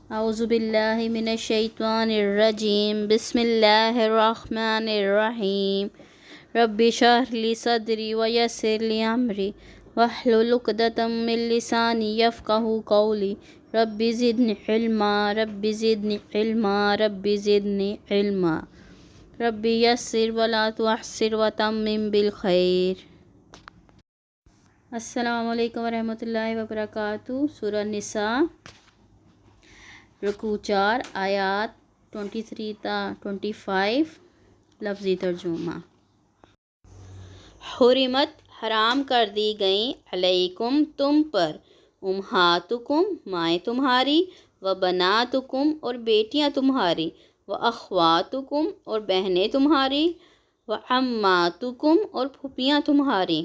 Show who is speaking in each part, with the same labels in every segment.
Speaker 1: اعوذ باللہ من الشیطان الرجیم بسم اللہ الرحمن الرحیم رب اشرح لی صدری ویسر لی امری واحلل عقدۃ من لسانی یفقہوا قولی رب زدنی علما رب زدنی علما رب زدنی علما رب یسر ولا تعسر وتمم بالخیر۔ السلام علیکم ورحمۃ اللہ وبرکاتہ۔ سورہ نساء رکوع 4 آیات 23 تا 25 لفظی ترجمہ۔ حرمت حرام کر دی گئیں علیکم تم پر امہاتکم مائیں تمہاری و بناتکم اور بیٹیاں تمہاری و اخواتکم اور بہنیں تمہاری و عماتکم اور پھوپھیاں تمہاری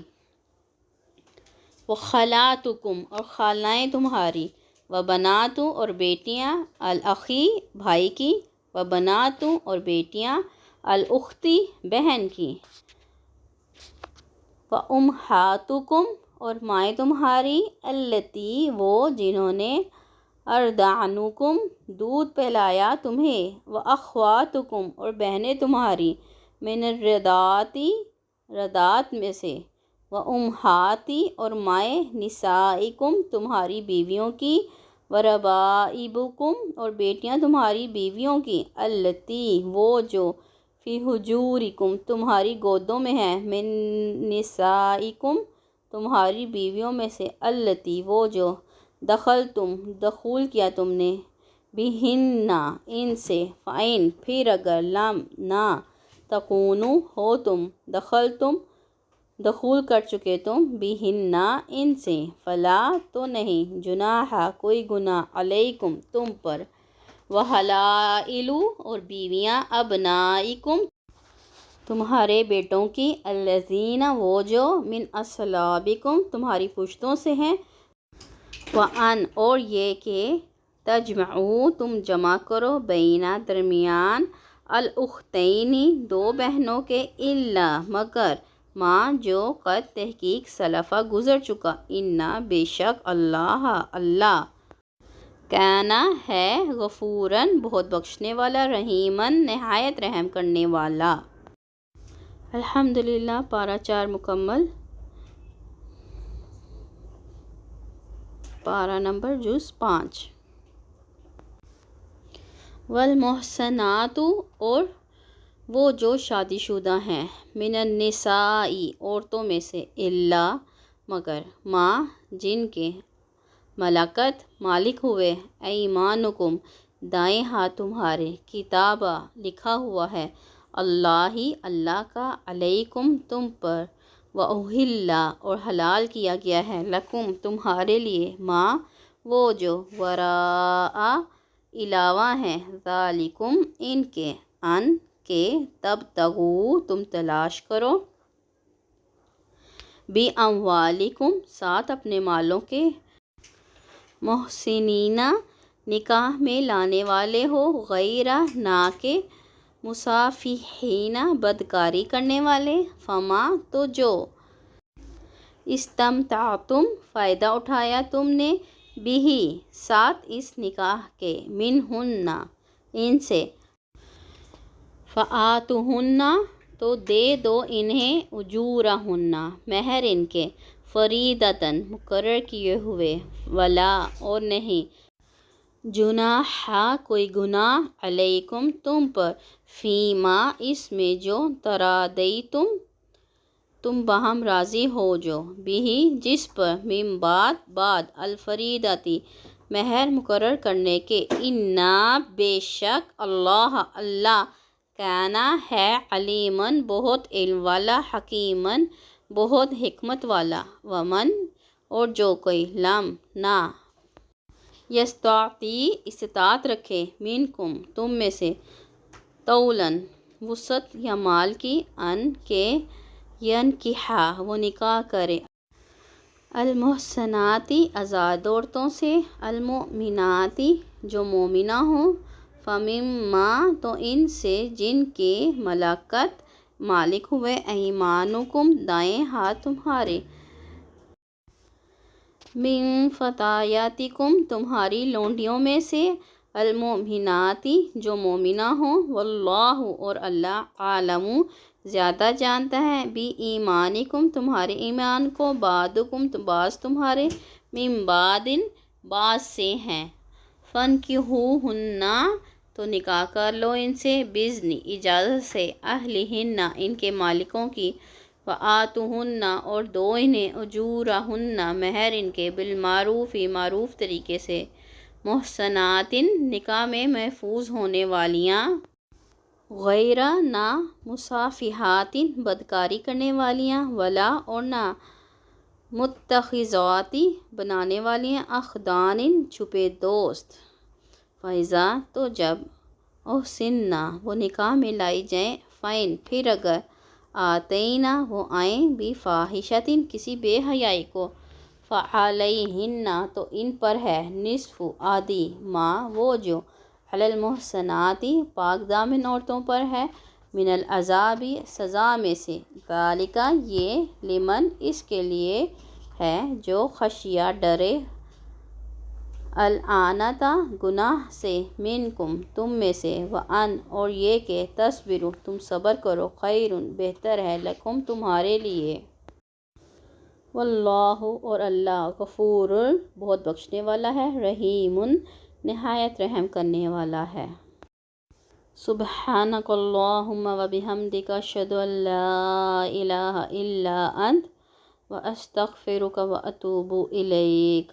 Speaker 1: و خالاتکم اور خالائیں تمہاری و بناتو اور بیٹیاں الاخی بھائی کی و بناتو اور بیٹیاں الاختی بہن کی و امہاتکم اور مائیں تمہاری اللتی وہ جنہوں نے اردعنکم دودھ پلایا تمہیں و اخواتکم اور بہنیں تمہاری من الرضاعتی رضاعت میں سے و امہاتی اور مائیں نسائکم تمہاری بیویوں کی و ربائبکم اور بیٹیاں تمہاری بیویوں کی اللتی وہ جو فی حجورکم تمہاری گودوں میں ہیں من نسائکم تمہاری بیویوں میں سے اللتی وہ جو دخول کیا تم نے بہن ان سے فائن پھر اگر لم نہ تکونو ہو تم دخول کر چکے تم بہن ان سے فلا تو نہیں جناح کوئی گناہ علیکم تم پر وحلائل اور بیویاں ابنائکم تمہارے بیٹوں کی الذین وہ جو من اصلابکم تمہاری پشتوں سے ہیں وان اور یہ کہ تجمعوا تم جمع کرو بینہ درمیان الاختین دو بہنوں کے الا مگر ماں جو قد تحقیق سلفہ گزر چکا انا بے شک اللہ کانا ہے غفوراً بہت بخشنے والا رحیماً نہایت رحم کرنے والا۔ الحمدللہ پارہ 4 مکمل۔ پارہ نمبر جز 5۔ والمحصنات اور وہ جو شادی شدہ ہیں من النساء عورتوں میں سے الا مگر ماں جن کے ملکت مالک ہوئے ایمانکم دائیں ہاتھ تمہارے کتابہ لکھا ہوا ہے اللہ کا علیکم تم پر و احلا اور حلال کیا گیا ہے لکم تمہارے لیے ماں وہ جو وراء علاوہ ہیں ذالکم ان کے ان کے تبتغوا تم تلاش کرو باموالکم ساتھ اپنے مالوں کے محسنین نکاح میں لانے والے ہو غیر نہ کہ مسافحین بدکاری کرنے والے فما تو جو استمتعتم فائدہ اٹھایا تم نے بھی ساتھ اس نکاح کے منہن ان سے فآتوہن تو دے دو انہیں اجورہن مہر ان کے فریضۃً مقرر کیے ہوئے ولا اور نہیں جناح کوئی گناہ علیکم تم پر فیما اس میں جو تراضیتم تم باہم راضی ہو جو بھی جس پر من بعد الفریضۃ مہر مقرر کرنے کے انا بے شک اللہ کانا ہے علیماً بہت علم والا حکیماً بہت حکمت والا ومن اور جو کوئی لم نہ یستطیع استطاعت رکھے منکم تم میں سے طولاً وسعت یا مال کی ان کے ینکحا وہ نکاح کرے المحصنات آزاد عورتوں سے المؤمنات جو مومنہ ہوں فمما تو ان سے جن کے ملکت مالک ہوئے ایمانکم دائیں ہاتھ تمہارے من فتیاتکم تمہاری لونڈیوں میں سے المؤمناتی جو مومنہ ہوں، واللہ اور اللہ عالم زیادہ جانتا ہے، بھی ایمانکم تمہارے ایمان کو، بعضکم بعض تمہارے، من بعد بعض سے ہیں، فانکحوہن تو نکاح کر لو ان سے، بإذن اجازت سے، اہلہن ان کے مالکوں کی، وآتوہن اور دو انہیں، اجورہن مہر ان کے، بالمعروف معروف طریقے سے، محصنات نکاح میں محفوظ ہونے والیاں، غیر نہ مصافحات بدکاری کرنے والیاں، ولا اور نہ متخذات بنانے والیاں، اخدان چھپے دوست، فإذا تو جب احسنّ وہ نکاح میں لائی جائیں، فإن پھر اگر آتینہ وہ آئیں، بفاحشۃ کسی بے حیائی کو، فعلیہن تو ان پر ہے، نصف آدھی، ما وہ جو، علی المحصنات پاک دامن عورتوں پر ہے، من العذاب سزا میں سے، ذالک یہ، لمن اس کے لیے ہے جو خشیہ ڈرے، العنت گناہ سے، منکم تم میں سے، وان اور یہ کہ تصبروا تم صبر کرو، خیر بہتر ہے، لکم تمہارے لیے، واللہ اور اللہ، غفور بہت بخشنے والا ہے، رحیم نہایت رحم کرنے والا ہے۔ سبحانک اللہم وبحمدک، اشہد ان لا الہ الا انت، واستغفرک واتوب الیک۔